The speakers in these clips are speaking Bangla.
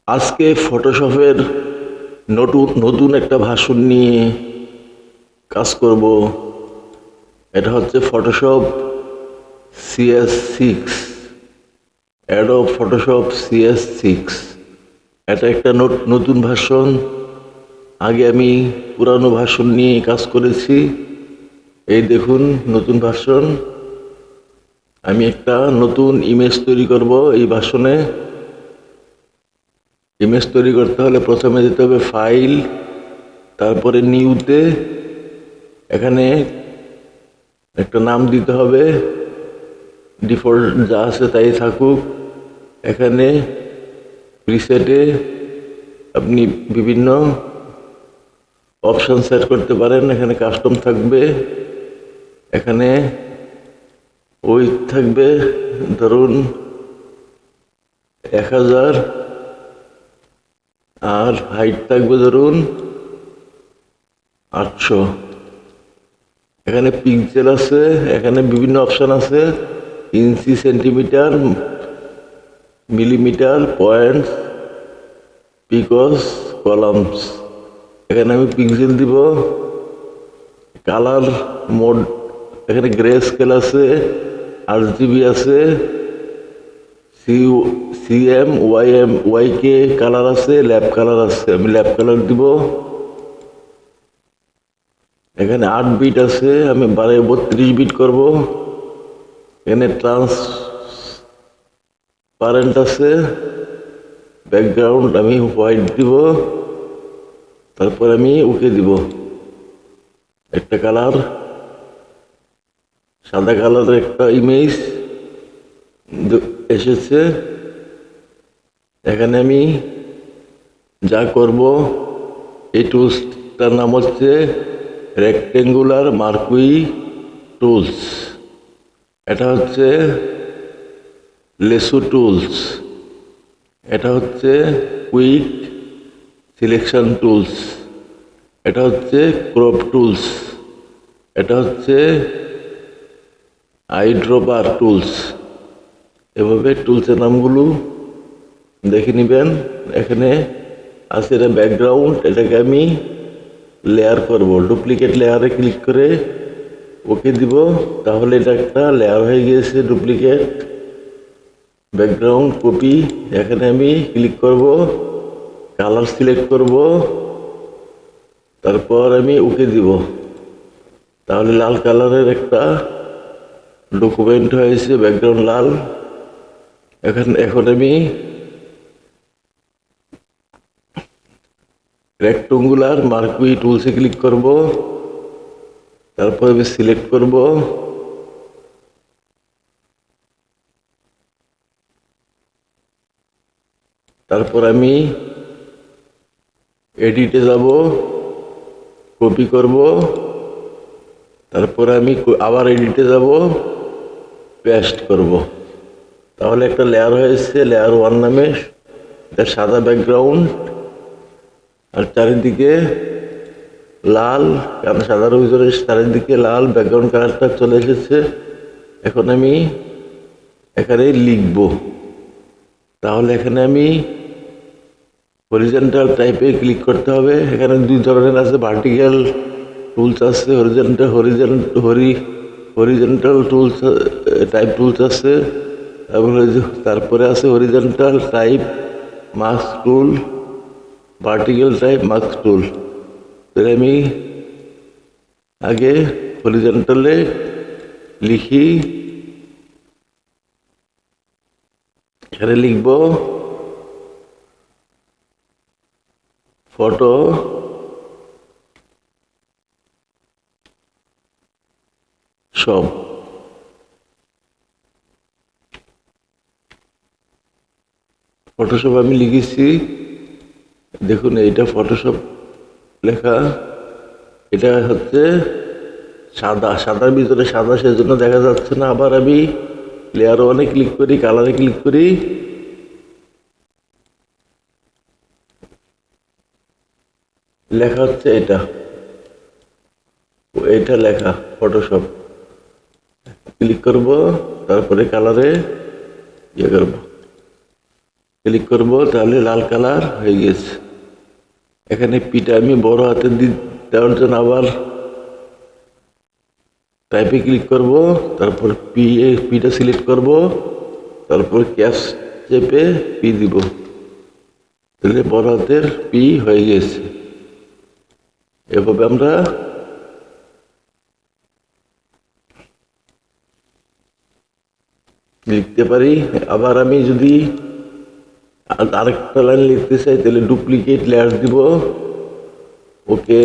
আজকে ফটোশপের নতুন নতুন একটা ভার্সন নিয়ে কাজ করব। এটা হচ্ছে Photoshop CS6, Adobe Photoshop CS6। এটা একটা নতুন ভার্সন। আগে আমি পুরানো ভার্সন নিয়ে কাজ করেছি। এই দেখুন নতুন ভার্সন। আমি একটা নতুন ইমেজ তৈরি করব এই ভার্সনে। ইমেজ তৈরি করতে হলে প্রথমে যেতে হবে ফাইল, তারপরে নিউতে। এখানে একটা নাম দিতে হবে, ডিফল্ট যা আছে তাই থাকুক। এখানে প্রিসেটে আপনি বিভিন্ন অপশন সেট করতে পারেন। এখানে কাস্টম থাকবে, এখানে উইডথ থাকবে ধরুন 1000, আর হাইট থাকবে ধরুন 800। এখানে পিক্সেল আছে, এখানে বিভিন্ন অপশন আছে, inch, centimetre, millimetre, points, picas, columns. এখানে আমি পিক্সেল দিব। কালার মোড, এখানে গ্রে স্কেল আছে, RGB আছে, CM YK কালার আছে, ল্যাব কালার আছে। আমি ল্যাব কালার দিব। এখানে 8 বিট আছে, আমি 32 বিট করব। এখানে ট্রান্সপারেন্ট আছে, ব্যাকগ্রাউন্ড আমি হোয়াইট দিব। তারপর আমি ওকে দিব। একটা কালার, সাদা কালারের একটা ইমেজ এসেছে। এখানে আমি যা করব, এই টুলসটার নাম হচ্ছে রেক্টেঙ্গুলার মার্কুই টুলস। এটা হচ্ছে লেসু টুলস। এটা হচ্ছে কুইক সিলেকশন টুলস। এটা হচ্ছে ক্রপ টুলস। এটা হচ্ছে আইড্রপার টুলস। এভাবে টুলসের নামগুলো দেখে নেবেন। এখানে আছে এটা ব্যাকগ্রাউন্ড, এটাকে আমি লেয়ার করব। ডুপ্লিকেট লেয়ারে ক্লিক করে ওকে দিব। তাহলে এটা একটা লেয়ার হয়ে গিয়েছে ডুপ্লিকেট ব্যাকগ্রাউন্ড কপি। এখানে আমি ক্লিক করব, কালার সিলেক্ট করব, তারপর আমি ওকে দিব। তাহলে লাল কালারের একটা ডকুমেন্ট হয়েছে, ব্যাকগ্রাউন্ড লাল। এখন আমি রেক্টেঙ্গুলার মার্কুই টুলসে ক্লিক করব, তারপর আমি সিলেক্ট করব, তারপর আমি এডিটে যাব, কপি করব, তারপর আমি আবার এডিটে যাব, পেস্ট করব। তাহলে একটা লেয়ার হয়েছে, লেয়ার 1 নামে। এটা সাদা ব্যাকগ্রাউন্ড আর চারিদিকে লাল, কারণ সাদার ভিতরে চারিদিকে লাল ব্যাকগ্রাউন্ড কালারটা চলে এসেছে। এখন আমি এখানে লিখব। তাহলে এখানে আমি হরিজন্টাল টাইপে ক্লিক করতে হবে। এখানে 2 ধরনের আছে, ভার্টিক্যাল টুলস আছে, হরিজন্টাল টুলস টাইপ টুলস আছে, এবং তারপরে আছে হরিজন্টাল টাইপ মাস্ক টুল, ভার্টিক্যাল টাইপ মাস্ক টুল। আমি আগে হরিজন্টালে লিখি। এখানে লিখব ফটো সব। ফটোশপ আমি লিখেছি, দেখুন এইটা ফটোশপ লেখা। এটা হচ্ছে সাদা, সাদার ভিতরে সাদা, সেজন্য দেখা যাচ্ছে না। আবার আমি লেয়ার 1-এ ক্লিক করি, কালারে ক্লিক করি, লেখা হচ্ছে এটা, এটা লেখা ফটোশপ। ক্লিক করব, তারপরে কালারে ইয়ে করব। ক্লিক করব, তাহলে লাল কালার হয়ে গেছে। এখানে পিটা আমি বড় হাতে দেওয়ার জন্য আবার টাইপে ক্লিক করব, তারপর পিটা সিলেক্ট করব, তারপর ক্যাশ চেপে পি দিব, তাহলে বড় হাতের পি হয়ে গেছে। এভাবে আমরা লিখতে পারি। আবার আমি যদি আরেকটা লাইন লিখতে চাই, তাহলে ডুপ্লিকেট লেয়ার দিব। ওকে,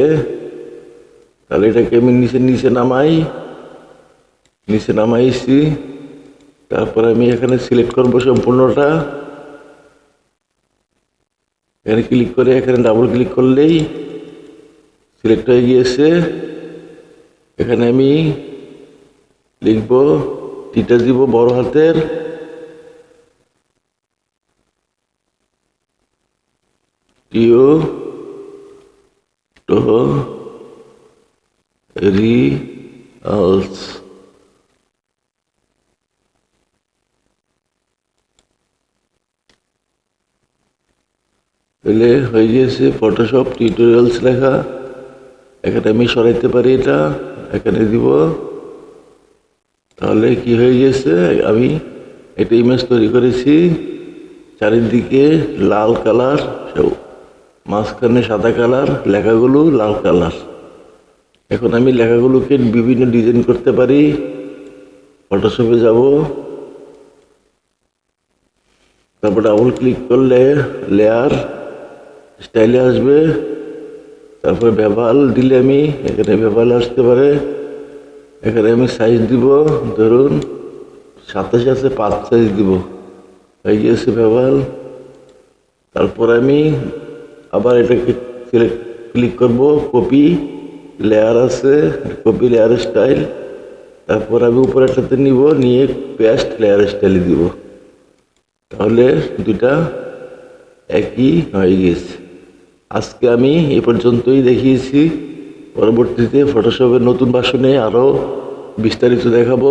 তাহলে এটাকে আমি নিচে নামাইছি। তারপর আমি এখানে সিলেক্ট করব সম্পূর্ণটা। এখানে ক্লিক করে এখানে ডাবল ক্লিক করলেই সিলেক্ট হয়ে গিয়েছে। এখানে আমি লিখব, টিটা দিব বড় হাতের, টিও টো রিয়ালস। তাহলে হয়ে গিয়েছে ফটোশপ টিউটোরিয়ালস লেখা। এখানে আমি সরাইতে পারি, এটা এখানে দিব, তাহলে কি হয়ে গেছে, আমি একটা ইমেজ তৈরি করেছি। চারিদিকে লাল কালার, মাঝখানে সাদা কালার, লেখাগুলো লাল কালার। এখন আমি লেখাগুলোকে বিভিন্ন ডিজাইন করতে পারি। ফটোশপে যাব, তারপর ডাবল ক্লিক করলে লেয়ার স্টাইলে আসবে। তারপরে বেভাল দিলে আমি এখানে বেভাল আসতে পারে। এখানে আমি সাইজ দিব, ধরুন 27 আছে, 5 সাইজ দিব, হয়ে গিয়েছে বেভাল। তারপর আমি আবার এটাকে ক্লিক করব, কপি লেয়ার আছে, কপি লেয়ার স্টাইল। তারপর আমি উপরেরটাতে নিব, নিয়ে পেস্ট লেয়ার স্টাইলে দিব, তাহলে দুটা একই হয়ে গেছে। আজকে আমি এ পর্যন্তই দেখিয়েছি। পরবর্তীতে ফটোশপের নতুন ভার্সনে আরও বিস্তারিত দেখাবো।